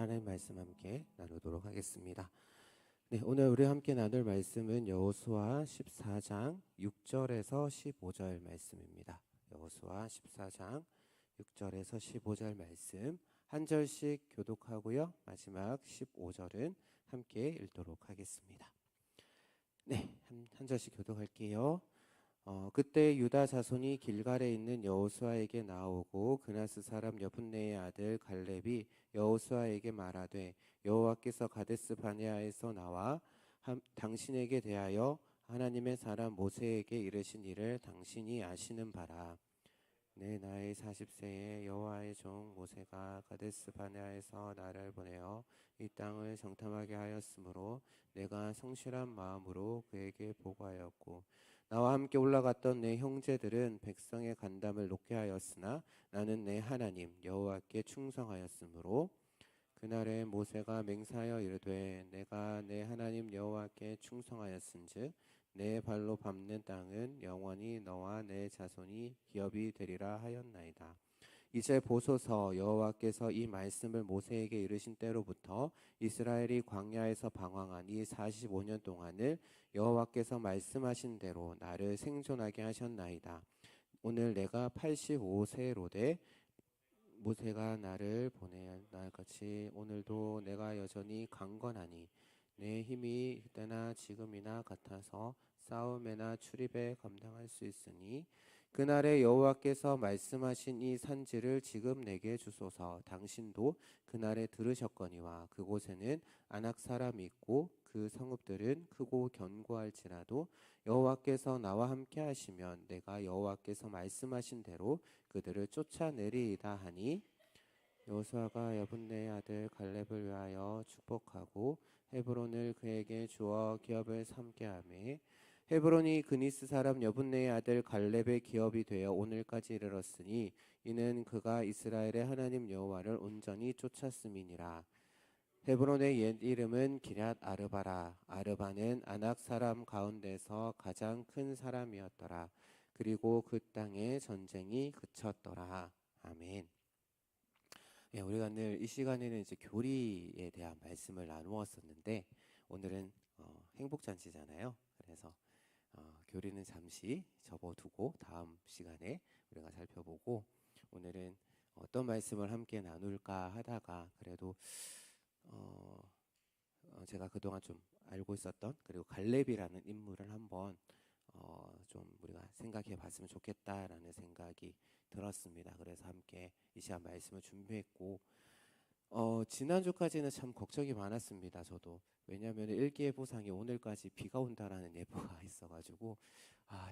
하나님 말씀 함께 나누도록 하겠습니다. 네, 오늘 우리 함께 나눌 말씀은 여호수아 14장 6절에서 15절 말씀입니다. 여호수아 14장 6절에서 15절 말씀 한 절씩 교독하고요. 마지막 15절은 함께 읽도록 하겠습니다. 네, 한 절씩 교독할게요. 그때 유다 자손이 길갈에 있는 여호수아에게 나오고 그나스 사람 여분네의 아들 갈렙이 여호수아에게 말하되 여호와께서 가데스 바네아에서 나와 당신에게 대하여 하나님의 사람 모세에게 이르신 일을 당신이 아시는 바라. 내 나이 40세에 여호와의 종 모세가 가데스 바네아에서 나를 보내어 이 땅을 정탐하게 하였으므로 내가 성실한 마음으로 그에게 보고하였고 나와 함께 올라갔던 내 형제들은 백성의 간담을 높게 하였으나 나는 내 하나님 여호와께 충성하였으므로 그날에 모세가 맹세하여 이르되 내가 내 하나님 여호와께 충성하였은즉 내 발로 밟는 땅은 영원히 너와 내 자손이 기업이 되리라 하였나이다. 이제 보소서 여호와께서 이 말씀을 모세에게 이르신 때로부터 이스라엘이 광야에서 방황한 이 45년 동안을 여호와께서 말씀하신 대로 나를 생존하게 하셨나이다. 오늘 내가 85세로되 모세가 나를 보내야 날 같이 오늘도 내가 여전히 강건하니 내 힘이 그때나 지금이나 같아서 싸움에나 출입에 감당할 수 있으니 그날에 여호와께서 말씀하신 이 산지를 지금 내게 주소서. 당신도 그날에 들으셨거니와 그곳에는 아낙 사람이 있고 그 성읍들은 크고 견고할지라도 여호와께서 나와 함께 하시면 내가 여호와께서 말씀하신 대로 그들을 쫓아내리이다 하니 여호수아가 여분네의 아들 갈렙을 위하여 축복하고 헤브론을 그에게 주어 기업을 삼게 하매 헤브론이 그니스 사람 여분네의 아들 갈렙의 기업이 되어 오늘까지 이르렀으니 이는 그가 이스라엘의 하나님 여호와를 온전히 쫓았음이니라. 헤브론의 옛 이름은 기럇 아르바라. 아르바는 아낙 사람 가운데서 가장 큰 사람이었더라. 그리고 그 땅에 전쟁이 그쳤더라. 아멘. 예, 우리가 늘 이 시간에는 이제 교리에 대한 말씀을 나누었었는데 오늘은 행복잔치잖아요. 그래서 교리는 잠시 접어두고 다음 시간에 우리가 살펴보고 오늘은 어떤 말씀을 함께 나눌까 하다가 그래도 제가 그동안 좀 알고 있었던 그리고 갈렙이라는 인물을 한번 좀 우리가 생각해 봤으면 좋겠다라는 생각이 들었습니다. 그래서 함께 이 시간 말씀을 준비했고 지난주까지는 참 걱정이 많았습니다. 저도 왜냐하면 일기예보상에 오늘까지 비가 온다라는 예보가 있어가지고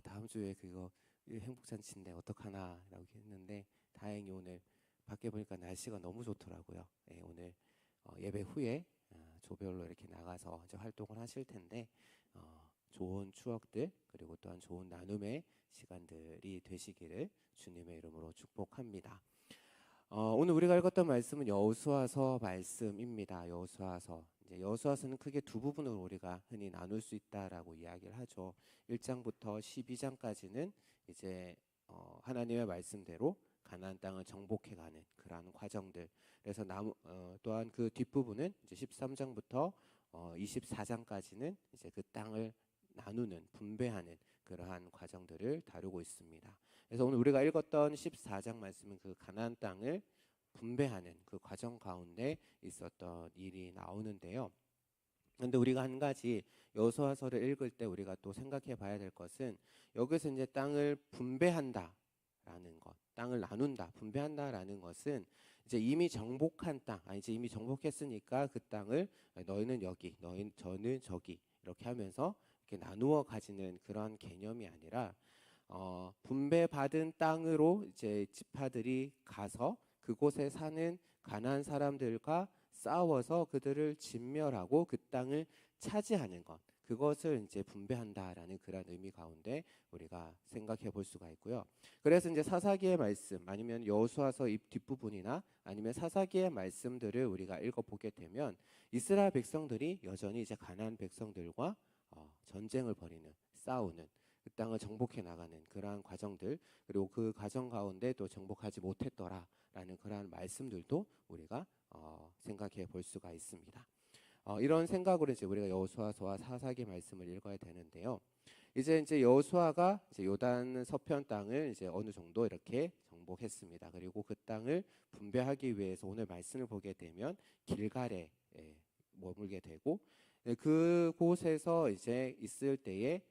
다음 주에 그거 행복잔치인데 어떡하나라고 했는데 다행히 오늘 밖에 보니까 날씨가 너무 좋더라고요. 예, 오늘 예배 후에 조별로 이렇게 나가서 이제 활동을 하실 텐데 좋은 추억들 그리고 또한 좋은 나눔의 시간들이 되시기를 주님의 이름으로 축복합니다. 오늘 우리가 읽었던 말씀은 여호수아서 말씀입니다. 여호수아서. 이제 여호수아서는 크게 두 부분으로 우리가 흔히 나눌 수 있다라고 이야기를 하죠. 1장부터 12장까지는 이제 하나님의 말씀대로 가나안 땅을 정복해가는 그러한 과정들. 그래서 또한 그 뒷부분은 이제 13장부터 24장까지는 이제 그 땅을 나누는 분배하는 그러한 과정들을 다루고 있습니다. 그래서 오늘 우리가 읽었던 14장 말씀은 그 가나안 땅을 분배하는 그 과정 가운데 있었던 일이 나오는데요. 그런데 우리가 한 가지 여호수아서를 읽을 때 우리가 또 생각해 봐야 될 것은 여기서 이제 땅을 분배한다라는 것, 땅을 나눈다, 분배한다라는 것은 이제 이미 정복한 땅, 이제 이미 정복했으니까 그 땅을 너희는 여기, 저는 저기 이렇게 하면서 이렇게 나누어 가지는 그런 개념이 아니라 분배받은 땅으로 이제 지파들이 가서 그곳에 사는 가나안 사람들과 싸워서 그들을 진멸하고 그 땅을 차지하는 것, 그것을 이제 분배한다라는 그런 의미 가운데 우리가 생각해 볼 수가 있고요. 그래서 이제 사사기의 말씀 아니면 여호수아서 뒷부분이나 아니면 사사기의 말씀들을 우리가 읽어보게 되면 이스라엘 백성들이 여전히 이제 가나안 백성들과 전쟁을 벌이는, 싸우는, 그 땅을 정복해 나가는 그러한 과정들, 그리고 그 과정 가운데 또 정복하지 못했더라라는 그러한 말씀들도 우리가 생각해 볼 수가 있습니다. 이런 생각으로 이제 우리가 여호수아서와 사사기 말씀을 읽어야 되는데요. 이제 여호수아가 이제 요단 서편 땅을 이제 어느 정도 이렇게 정복했습니다. 그리고 그 땅을 분배하기 위해서 오늘 말씀을 보게 되면 길갈에 머물게 되고, 그곳에서 이제 있을 때에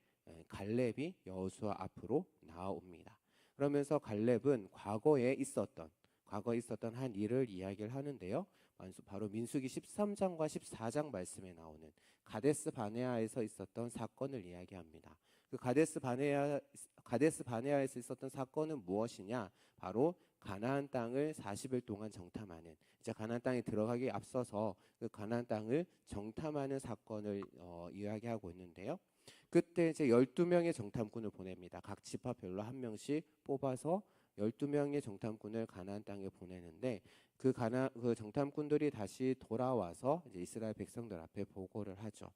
갈렙이 여호수아 앞으로 나옵니다. 그러면서 갈렙은 과거에 있었던 한 일을 이야기를 하는데요. 바로 민수기 13장과 14장 말씀에 나오는 가데스 바네아에서 있었던 사건을 이야기합니다. 그 가데스 바네아에서 있었던 사건은 무엇이냐? 바로 가나안 땅을 40일 동안 정탐하는, 이제 가나안 땅에 들어가기 앞서서 그 가나안 땅을 정탐하는 사건을 이야기하고 있는데요. 그때 이제 12명의 정탐꾼을 보냅니다. 각 지파별로 한 명씩 뽑아서 12명의 정탐꾼을 가나안 땅에 보내는데, 그 정탐꾼들이 다시 돌아와서 이제 이스라엘 백성들 앞에 보고를 하죠.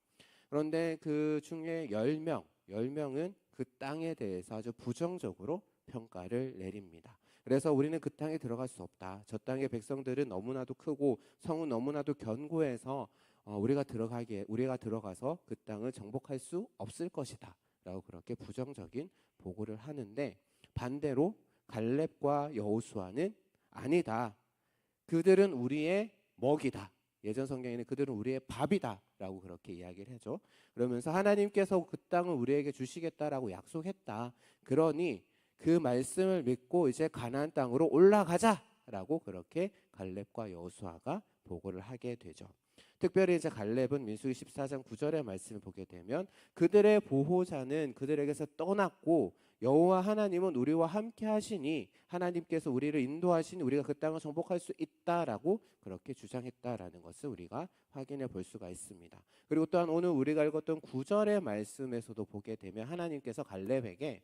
그런데 그 중에 10명은 그 땅에 대해서 아주 부정적으로 평가를 내립니다. 그래서 우리는 그 땅에 들어갈 수 없다. 저 땅의 백성들은 너무나도 크고 성은 너무나도 견고해서 우리가 들어가서 그 땅을 정복할 수 없을 것이다 라고 그렇게 부정적인 보고를 하는데, 반대로 갈렙과 여호수아는 아니다. 그들은 우리의 먹이다. 예전 성경에는 그들은 우리의 밥이다 라고 그렇게 이야기를 하죠. 그러면서 하나님께서 그 땅을 우리에게 주시겠다라고 약속했다. 그러니 그 말씀을 믿고 이제 가나안 땅으로 올라가자라고 그렇게 갈렙과 여호수아가 보고를 하게 되죠. 특별히 이제 갈렙은 민수기 14장 9절의 말씀을 보게 되면 그들의 보호자는 그들에게서 떠났고 여호와 하나님은 우리와 함께 하시니 하나님께서 우리를 인도하시니 우리가 그 땅을 정복할 수 있다라고 그렇게 주장했다라는 것을 우리가 확인해 볼 수가 있습니다. 그리고 또한 오늘 우리가 읽었던 9절의 말씀에서도 보게 되면 하나님께서 갈렙에게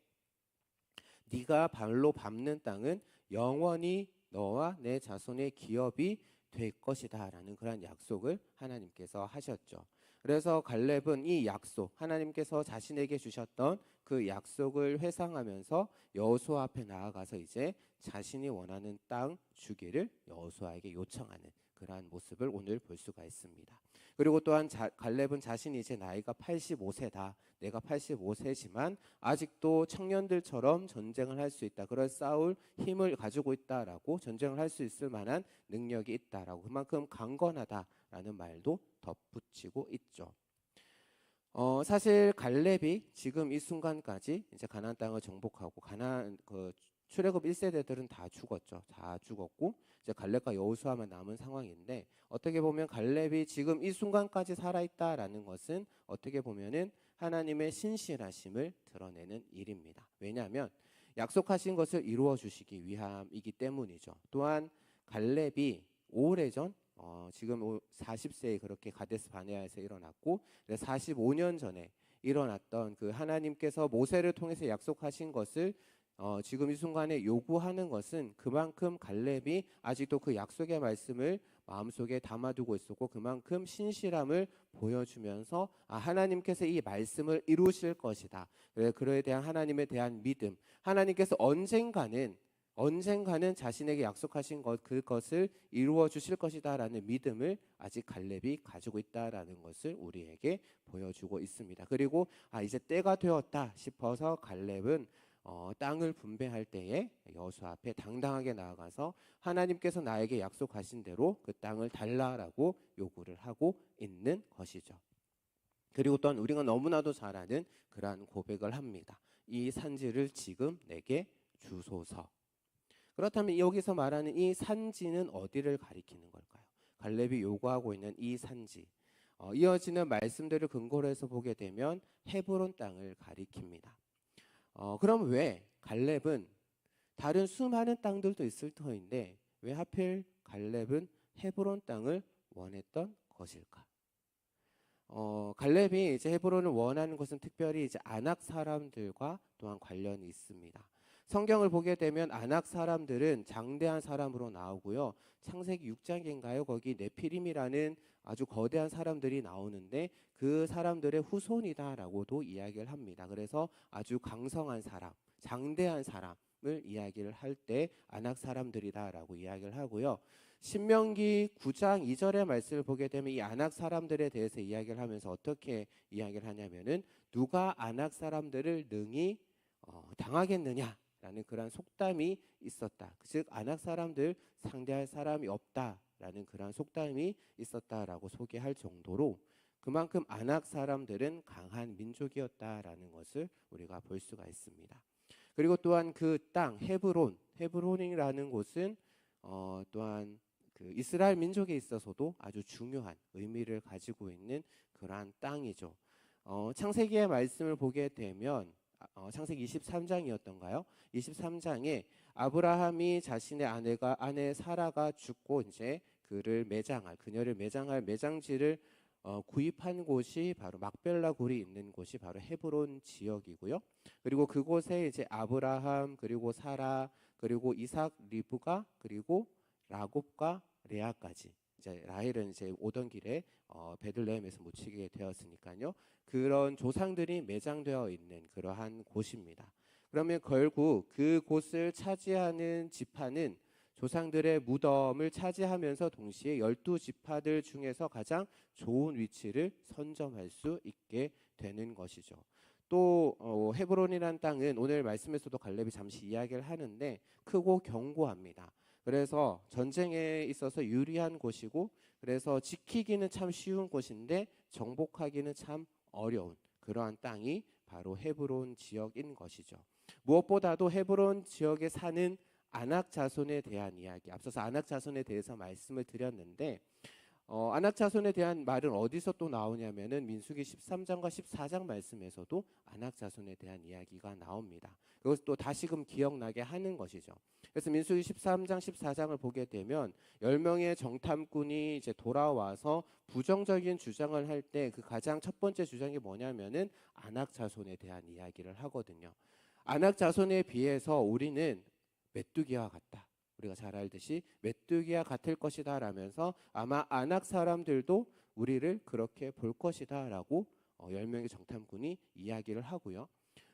네가 발로 밟는 땅은 영원히 너와 내 자손의 기업이 될 것이다 라는 그런 약속을 하나님께서 하셨죠. 그래서 갈렙은 이 약속, 하나님께서 자신에게 주셨던 그 약속을 회상하면서 여호수아 앞에 나아가서 이제 자신이 원하는 땅 주기를 여호수아에게 요청하는 그러한 모습을 오늘 볼 수가 있습니다. 그리고 또한 갈렙은 자신이 이제 나이가 85세다. 내가 85세지만 아직도 청년들처럼 전쟁을 할 수 있다. 그런 싸울 힘을 가지고 있다라고, 전쟁을 할 수 있을 만한 능력이 있다라고, 그만큼 강건하다라는 말도 덧붙이고 있죠. 사실 갈렙이 지금 이 순간까지 이제 가나안 땅을 정복하고 가나안 출애굽 1세대들은 다 죽었죠. 다 죽었고 이제 갈렙과 여호수아만 남은 상황인데, 어떻게 보면 갈렙이 지금 이 순간까지 살아있다라는 것은 어떻게 보면은 하나님의 신실하심을 드러내는 일입니다. 왜냐하면 약속하신 것을 이루어 주시기 위함이기 때문이죠. 또한 갈렙이 오래전 지금 40세에 그렇게 가데스 바네아에서 일어났고 45년 전에 일어났던 그 하나님께서 모세를 통해서 약속하신 것을 지금 이 순간에 요구하는 것은 그만큼 갈렙이 아직도 그 약속의 말씀을 마음속에 담아두고 있었고, 그만큼 신실함을 보여주면서 하나님께서 이 말씀을 이루실 것이다. 그에 대한 하나님에 대한 믿음, 하나님께서 언젠가는 자신에게 약속하신 그것을 이루어 주실 것이다라는 믿음을 아직 갈렙이 가지고 있다라는 것을 우리에게 보여주고 있습니다. 그리고 이제 때가 되었다 싶어서 갈렙은 땅을 분배할 때에 여호수아 앞에 당당하게 나아가서 하나님께서 나에게 약속하신 대로 그 땅을 달라라고 요구를 하고 있는 것이죠. 그리고 또한 우리가 너무나도 잘 아는 그러한 고백을 합니다. 이 산지를 지금 내게 주소서. 그렇다면 여기서 말하는 이 산지는 어디를 가리키는 걸까요? 갈렙이 요구하고 있는 이 산지, 이어지는 말씀들을 근거로 해서 보게 되면 헤브론 땅을 가리킵니다. 그럼 왜 갈렙은 다른 수많은 땅들도 있을 터인데 왜 하필 갈렙은 헤브론 땅을 원했던 것일까? 갈렙이 이제 헤브론을 원하는 것은 특별히 이제 아낙 사람들과 또한 관련이 있습니다. 성경을 보게 되면 아낙 사람들은 장대한 사람으로 나오고요. 창세기 6장인가요? 거기 네피림이라는 아주 거대한 사람들이 나오는데 그 사람들의 후손이다라고도 이야기를 합니다. 그래서 아주 강성한 사람, 장대한 사람을 이야기를 할 때 아낙 사람들이다라고 이야기를 하고요. 신명기 9장 2절의 말씀을 보게 되면 이 아낙 사람들에 대해서 이야기를 하면서 어떻게 이야기를 하냐면은 누가 아낙 사람들을 능히 당하겠느냐라는 그런 속담이 있었다. 즉 아낙 사람들 상대할 사람이 없다라는 그런 속담이 있었다라고 소개할 정도로 그만큼 아낙 사람들은 강한 민족이었다라는 것을 우리가 볼 수가 있습니다. 그리고 또한 그 땅 헤브론이라는 곳은 또한 그 이스라엘 민족에 있어서도 아주 중요한 의미를 가지고 있는 그러한 땅이죠. 창세기의 말씀을 보게 되면 창세기 23장이었던가요? 23장에 아브라함이 자신의 아내 사라가 죽고 이제 그녀를 매장할 매장지를 구입한 곳이 바로 막벨라 굴이 있는 곳이 바로 헤브론 지역이고요. 그리고 그곳에 이제 아브라함 그리고 사라 그리고 이삭 리브가 그리고 라곱과 레아까지 이제 라헬은 이제 오던 길에 베들레헴에서 묻히게 되었으니까요. 그런 조상들이 매장되어 있는 그러한 곳입니다. 그러면 결국 그곳을 차지하는 지파는 조상들의 무덤을 차지하면서 동시에 12지파들 중에서 가장 좋은 위치를 선점할 수 있게 되는 것이죠. 또 헤브론이라는 땅은 오늘 말씀에서도 갈렙이 잠시 이야기를 하는데 크고 견고합니다. 그래서 전쟁에 있어서 유리한 곳이고 그래서 지키기는 참 쉬운 곳인데 정복하기는 참 어려운 그러한 땅이 바로 헤브론 지역인 것이죠. 무엇보다도 헤브론 지역에 사는 아낙 자손에 대한 이야기, 앞서서 아낙 자손에 대해서 말씀을 드렸는데 아낙 자손에 대한 말은 어디서 또 나오냐면은 민수기 13장과 14장 말씀에서도 아낙 자손에 대한 이야기가 나옵니다. 그것을 또 다시금 기억나게 하는 것이죠. 그래서 민수기 13장 14장을 보게 되면 10명의 정탐꾼이 이제 돌아와서 부정적인 주장을 할 때 그 가장 첫 번째 주장이 뭐냐면은 아낙 자손에 대한 이야기를 하거든요. 아낙 자손에 비해서 우리는 메뚜기와 같다. 우리가 잘 알듯이 메뚜기와 같을 것이다 라면서 아마 아낙 사람들도 우리를 그렇게 볼 것이다 라고 10명의 정탐꾼이 이야기를 하고요.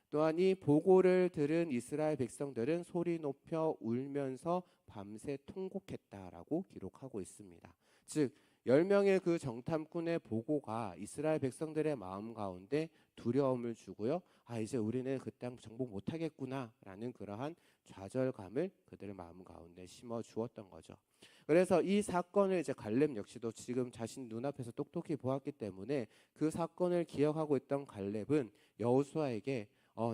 또한 이 보고를 들은 이스라엘 백성들은 소리 높여 울면서 밤새 통곡했다라고 기록하고 있습니다. 즉 10명의 그 정탐꾼의 보고가 이스라엘 백성들의 마음 가운데 두려움을 주고요. 이제 우리는 그 땅 정복 못하겠구나 라는 그러한 좌절감을 그들의 마음 가운데 심어 주었던 거죠. 그래서 이 사건을 이제 갈렙 역시도 지금 자신 눈앞에서 똑똑히 보았기 때문에 그 사건을 기억하고 있던 갈렙은 여호수아에게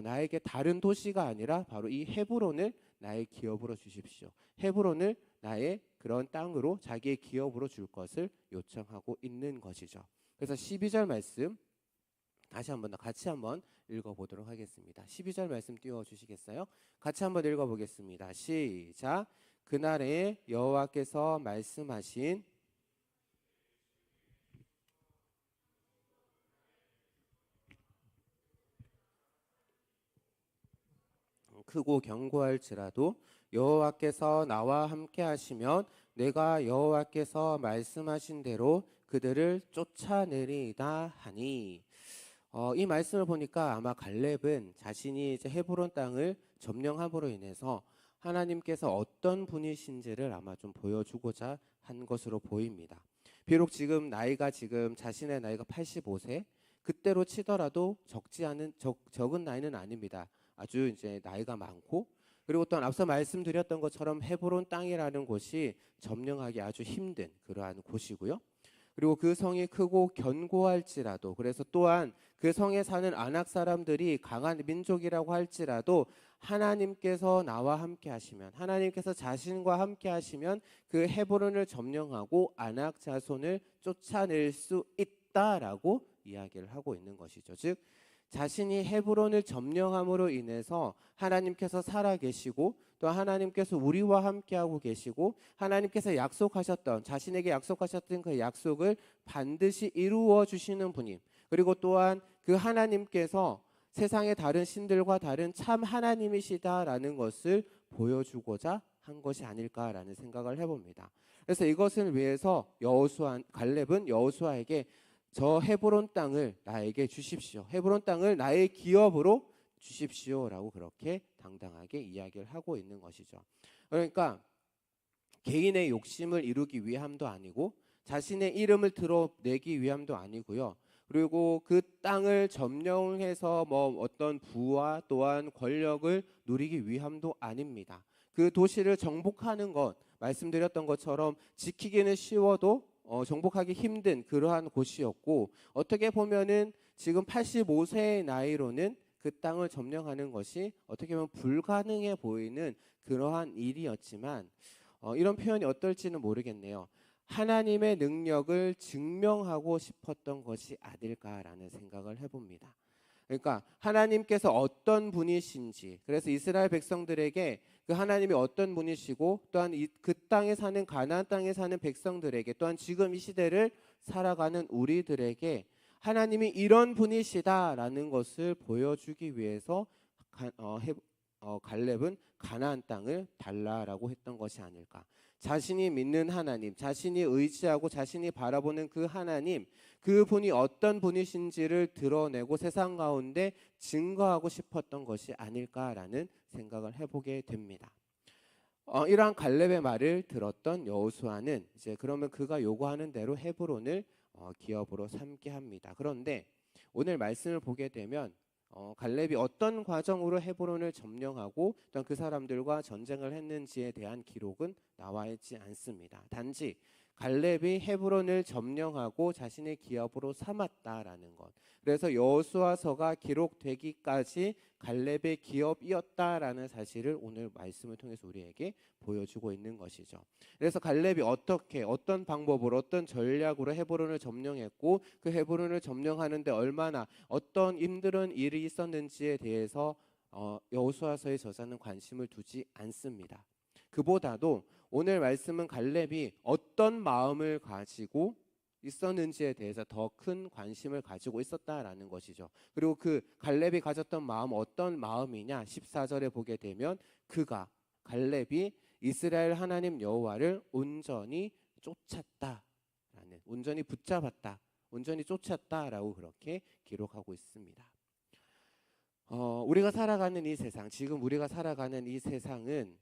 나에게 다른 도시가 아니라 바로 이 헤브론을 나의 기업으로 주십시오. 헤브론을 나의 그런 땅으로 자기의 기업으로 줄 것을 요청하고 있는 것이죠. 그래서 12절 말씀 다시 한번 더 같이 한번 읽어보도록 하겠습니다. 12절 말씀 띄워주시겠어요? 같이 한번 읽어보겠습니다. 시작. 그날에 여호와께서 말씀하신 크고 견고할지라도 여호와께서 나와 함께 하시면 내가 여호와께서 말씀하신 대로 그들을 쫓아내리이다 하니. 이 말씀을 보니까 아마 갈렙은 자신이 이제 헤브론 땅을 점령함으로 인해서 하나님께서 어떤 분이신지를 아마 좀 보여주고자 한 것으로 보입니다. 비록 지금 자신의 나이가 85세, 그때로 치더라도 적은 나이는 아닙니다. 아주 이제 나이가 많고 그리고 또 앞서 말씀드렸던 것처럼 헤브론 땅이라는 곳이 점령하기 아주 힘든 그러한 곳이고요. 그리고 그 성이 크고 견고할지라도 그래서 또한 그 성에 사는 아낙 사람들이 강한 민족이라고 할지라도 하나님께서 나와 함께 하시면 하나님께서 자신과 함께 하시면 그 헤브론을 점령하고 아낙 자손을 쫓아낼 수 있다라고 이야기를 하고 있는 것이죠. 즉 자신이 헤브론을 점령함으로 인해서 하나님께서 살아계시고 또 하나님께서 우리와 함께하고 계시고 하나님께서 자신에게 약속하셨던 그 약속을 반드시 이루어 주시는 분임. 그리고 또한 그 하나님께서 세상의 다른 신들과 다른 참 하나님이시다라는 것을 보여주고자 한 것이 아닐까라는 생각을 해봅니다. 그래서 이것을 위해서 갈렙은 여호수아에게 저 헤브론 땅을 나에게 주십시오. 헤브론 땅을 나의 기업으로 주십시오라고 그렇게 당당하게 이야기를 하고 있는 것이죠. 그러니까 개인의 욕심을 이루기 위함도 아니고 자신의 이름을 드러내기 위함도 아니고요. 그리고 그 땅을 점령해서 뭐 어떤 부와 또한 권력을 누리기 위함도 아닙니다. 그 도시를 정복하는 것, 말씀드렸던 것처럼 지키기는 쉬워도 정복하기 힘든 그러한 곳이었고, 어떻게 보면은 지금 85세의 나이로는 그 땅을 점령하는 것이 어떻게 보면 불가능해 보이는 그러한 일이었지만, 이런 표현이 어떨지는 모르겠네요. 하나님의 능력을 증명하고 싶었던 것이 아닐까라는 생각을 해봅니다. 그러니까 하나님께서 어떤 분이신지, 그래서 이스라엘 백성들에게 그 하나님이 어떤 분이시고, 또한 그 땅에 사는 가나안 땅에 사는 백성들에게, 또한 지금 이 시대를 살아가는 우리들에게 하나님이 이런 분이시다라는 것을 보여주기 위해서 갈렙은 가나안 땅을 달라라고 했던 것이 아닐까. 자신이 믿는 하나님, 자신이 의지하고 자신이 바라보는 그 하나님, 그 분이 어떤 분이신지를 드러내고 세상 가운데 증거하고 싶었던 것이 아닐까라는 생각을 해보게 됩니다. 이러한 갈렙의 말을 들었던 여호수아는 이제 그러면 그가 요구하는 대로 헤브론을 기업으로 삼게 합니다. 그런데 오늘 말씀을 보게 되면 갈렙이 어떤 과정으로 헤브론을 점령하고 또 그 사람들과 전쟁을 했는지에 대한 기록은 나와 있지 않습니다. 단지 갈렙이 헤브론을 점령하고 자신의 기업으로 삼았다라는 것. 그래서 여호수아서가 기록되기까지 갈렙의 기업이었다라는 사실을 오늘 말씀을 통해서 우리에게 보여주고 있는 것이죠. 그래서 갈렙이 어떤 방법으로 어떤 전략으로 헤브론을 점령했고 그 헤브론을 점령하는데 얼마나 어떤 힘든 일이 있었는지에 대해서 여호수아서의 저자는 관심을 두지 않습니다. 그보다도 오늘 말씀은 갈렙이 어떤 마음을 가지고 있었는지에 대해서 더 큰 관심을 가지고 있었다라는 것이죠. 그리고 그 갈렙이 가졌던 마음 어떤 마음이냐? 14절에 보게 되면 갈렙이 이스라엘 하나님 여호와를 온전히 쫓았다라는, 온전히 붙잡았다, 온전히 쫓았다라고 그렇게 기록하고 있습니다. 우리가 살아가는 이 세상, 지금 우리가 살아가는 이 세상은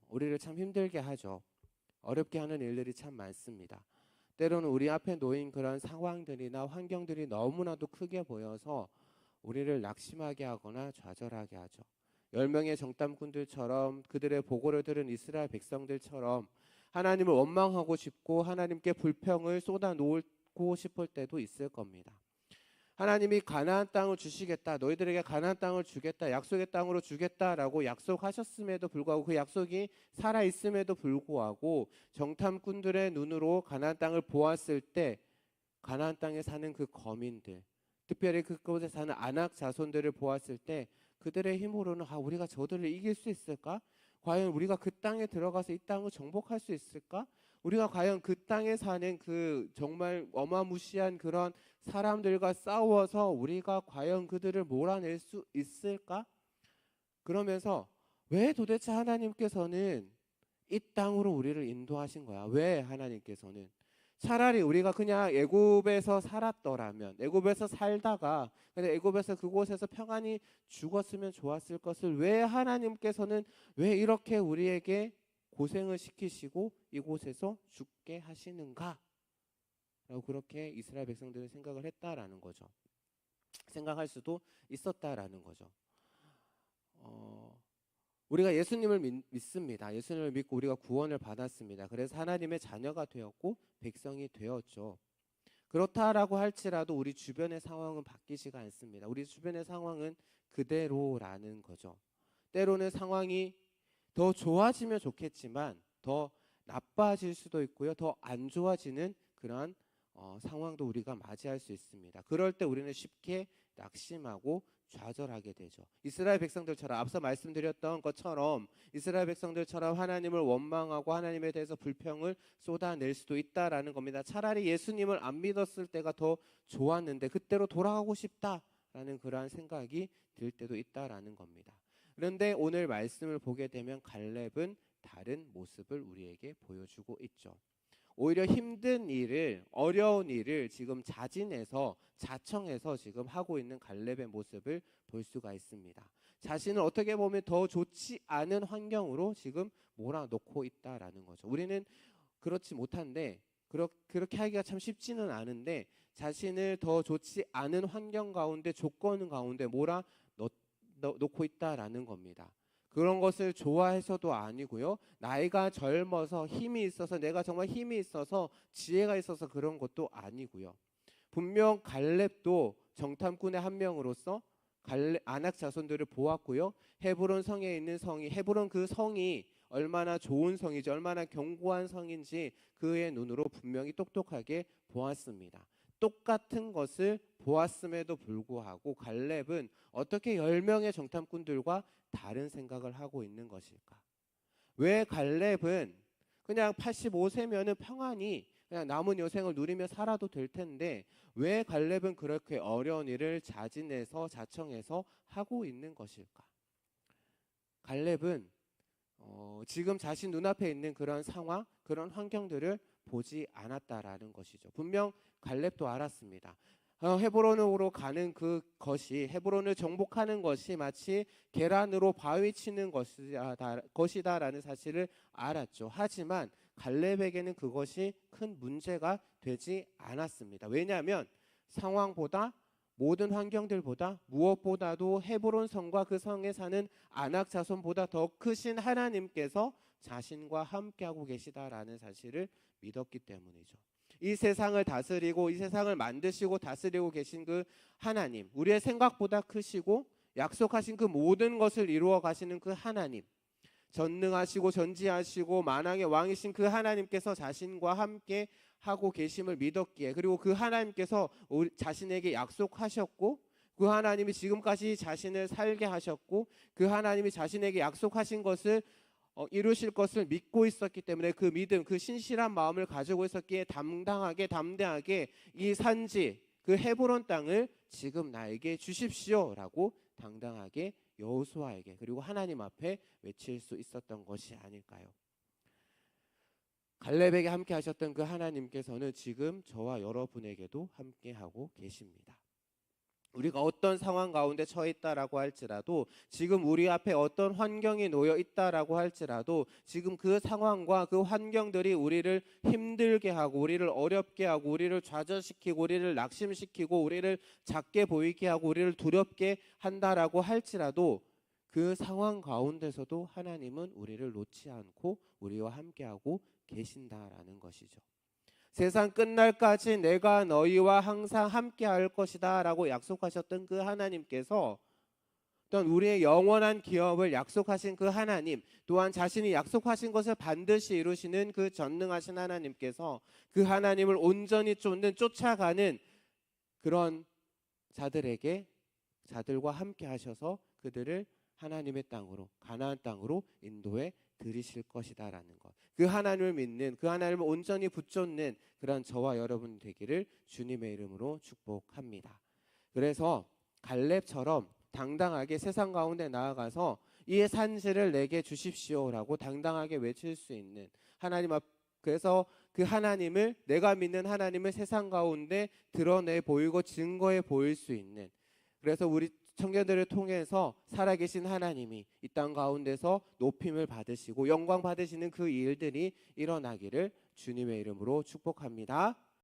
우리를 참 힘들게 하죠. 어렵게 하는 일들이 참 많습니다. 때로는 우리 앞에 놓인 그런 상황들이나 환경들이 너무나도 크게 보여서 우리를 낙심하게 하거나 좌절하게 하죠. 10명의 정탐꾼들처럼, 그들의 보고를 들은 이스라엘 백성들처럼 하나님을 원망하고 싶고 하나님께 불평을 쏟아놓고 싶을 때도 있을 겁니다. 하나님이 가나안 땅을 주시겠다, 너희들에게 가나안 땅을 주겠다, 약속의 땅으로 주겠다라고 약속하셨음에도 불구하고, 그 약속이 살아있음에도 불구하고 정탐꾼들의 눈으로 가나안 땅을 보았을 때 가나안 땅에 사는 그 거민들, 특별히 그곳에 사는 아낙 자손들을 보았을 때 그들의 힘으로는 우리가 저들을 이길 수 있을까? 과연 우리가 그 땅에 들어가서 이 땅을 정복할 수 있을까? 우리가 과연 그 땅에 사는 그 정말 어마무시한 그런 사람들과 싸워서 우리가 과연 그들을 몰아낼 수 있을까? 그러면서 왜 도대체 하나님께서는 이 땅으로 우리를 인도하신 거야? 왜 하나님께서는? 차라리 우리가 그냥 애굽에서 살았더라면, 애굽에서 살다가 근데 애굽에서 그곳에서 평안히 죽었으면 좋았을 것을 왜 하나님께서는 왜 이렇게 우리에게 고생을 시키시고 이곳에서 죽게 하시는가? 라고 그렇게 이스라엘 백성들은 생각을 했다라는 거죠. 생각할 수도 있었다라는 거죠. 우리가 예수님을 믿습니다. 예수님을 믿고 우리가 구원을 받았습니다. 그래서 하나님의 자녀가 되었고 백성이 되었죠. 그렇다라고 할지라도 우리 주변의 상황은 바뀌지가 않습니다. 우리 주변의 상황은 그대로라는 거죠. 때로는 상황이 더 좋아지면 좋겠지만 더 나빠질 수도 있고요. 더 안 좋아지는 그러한 상황도 우리가 맞이할 수 있습니다. 그럴 때 우리는 쉽게 낙심하고 좌절하게 되죠. 이스라엘 백성들처럼, 앞서 말씀드렸던 것처럼 이스라엘 백성들처럼 하나님을 원망하고 하나님에 대해서 불평을 쏟아낼 수도 있다라는 겁니다. 차라리 예수님을 안 믿었을 때가 더 좋았는데 그때로 돌아가고 싶다라는 그러한 생각이 들 때도 있다라는 겁니다. 그런데 오늘 말씀을 보게 되면 갈렙은 다른 모습을 우리에게 보여주고 있죠. 오히려 힘든 일을, 어려운 일을 지금 자진해서, 자청해서 지금 하고 있는 갈렙의 모습을 볼 수가 있습니다. 자신을 어떻게 보면 더 좋지 않은 환경으로 지금 몰아넣고 있다라는 거죠. 우리는 그렇지 못한데 그렇게 하기가 참 쉽지는 않은데 자신을 더 좋지 않은 환경 가운데 조건 가운데 놓고 있다라는 겁니다. 그런 것을 좋아해서도 아니고요. 나이가 젊어서 힘이 있어서 내가 정말 힘이 있어서 지혜가 있어서 그런 것도 아니고요. 분명 갈렙도 정탐꾼의 한 명으로서 아낙 자손들을 보았고요. 헤브론 성에 있는 성이 헤브론 그 성이 얼마나 좋은 성이지 얼마나 견고한 성인지 그의 눈으로 분명히 똑똑하게 보았습니다. 똑같은 것을 보았음에도 불구하고 갈렙은 어떻게 10명의 정탐꾼들과 다른 생각을 하고 있는 것일까? 왜 갈렙은 그냥 85세면은 평안히 그냥 남은 여생을 누리며 살아도 될 텐데 왜 갈렙은 그렇게 어려운 일을 자진해서 자청해서 하고 있는 것일까? 갈렙은 지금 자신 눈앞에 있는 그런 상황, 그런 환경들을 보지 않았다라는 것이죠. 분명 갈렙도 알았습니다. 헤브론으로 가는 그것이 헤브론을 정복하는 것이 마치 계란으로 바위 치는 것이다라는 사실을 알았죠. 하지만 갈렙에게는 그것이 큰 문제가 되지 않았습니다. 왜냐하면 상황보다 모든 환경들보다 무엇보다도 헤브론 성과 그 성에 사는 아낙 자손보다 더 크신 하나님께서 자신과 함께하고 계시다라는 사실을 믿었기 때문이죠. 이 세상을 다스리고 이 세상을 만드시고 다스리고 계신 그 하나님, 우리의 생각보다 크시고 약속하신 그 모든 것을 이루어 가시는 그 하나님, 전능하시고 전지하시고 만왕의 왕이신 그 하나님께서 자신과 함께 하고 계심을 믿었기에, 그리고 그 하나님께서 자신에게 약속하셨고 그 하나님이 지금까지 자신을 살게 하셨고 그 하나님이 자신에게 약속하신 것을 이루실 것을 믿고 있었기 때문에 그 믿음, 그 신실한 마음을 가지고 있었기에 담대하게 이 산지, 그 헤브론 땅을 지금 나에게 주십시오라고 당당하게 여호수아에게 그리고 하나님 앞에 외칠 수 있었던 것이 아닐까요? 갈렙에게 함께 하셨던 그 하나님께서는 지금 저와 여러분에게도 함께하고 계십니다. 우리가 어떤 상황 가운데 처해 있다라고 할지라도, 지금 우리 앞에 어떤 환경이 놓여 있다라고 할지라도, 지금 그 상황과 그 환경들이 우리를 힘들게 하고 우리를 어렵게 하고 우리를 좌절시키고 우리를 낙심시키고 우리를 작게 보이게 하고 우리를 두렵게 한다라고 할지라도 그 상황 가운데서도 하나님은 우리를 놓지 않고 우리와 함께하고 계신다라는 것이죠. 세상 끝날까지 내가 너희와 항상 함께 할 것이다 라고 약속하셨던 그 하나님께서, 또한 우리의 영원한 기업을 약속하신 그 하나님, 또한 자신이 약속하신 것을 반드시 이루시는 그 전능하신 하나님께서 그 하나님을 온전히 쫓아가는 그런 자들과 함께 하셔서 그들을 하나님의 땅으로, 가나안 땅으로 인도해 들이실 것이다라는 것, 그 하나님을 믿는, 그 하나님을 온전히 붙잡는 그런 저와 여러분 되기를 주님의 이름으로 축복합니다. 그래서 갈렙처럼 당당하게 세상 가운데 나아가서 이 산지를 내게 주십시오라고 당당하게 외칠 수 있는 하나님 앞, 그래서 그 하나님을, 내가 믿는 하나님을 세상 가운데 드러내 보이고 증거해 보일 수 있는, 그래서 우리 청년들을 통해서 살아계신 하나님이 이 땅 가운데서 높임을 받으시고 영광 받으시는 그 일들이 일어나기를 주님의 이름으로 축복합니다.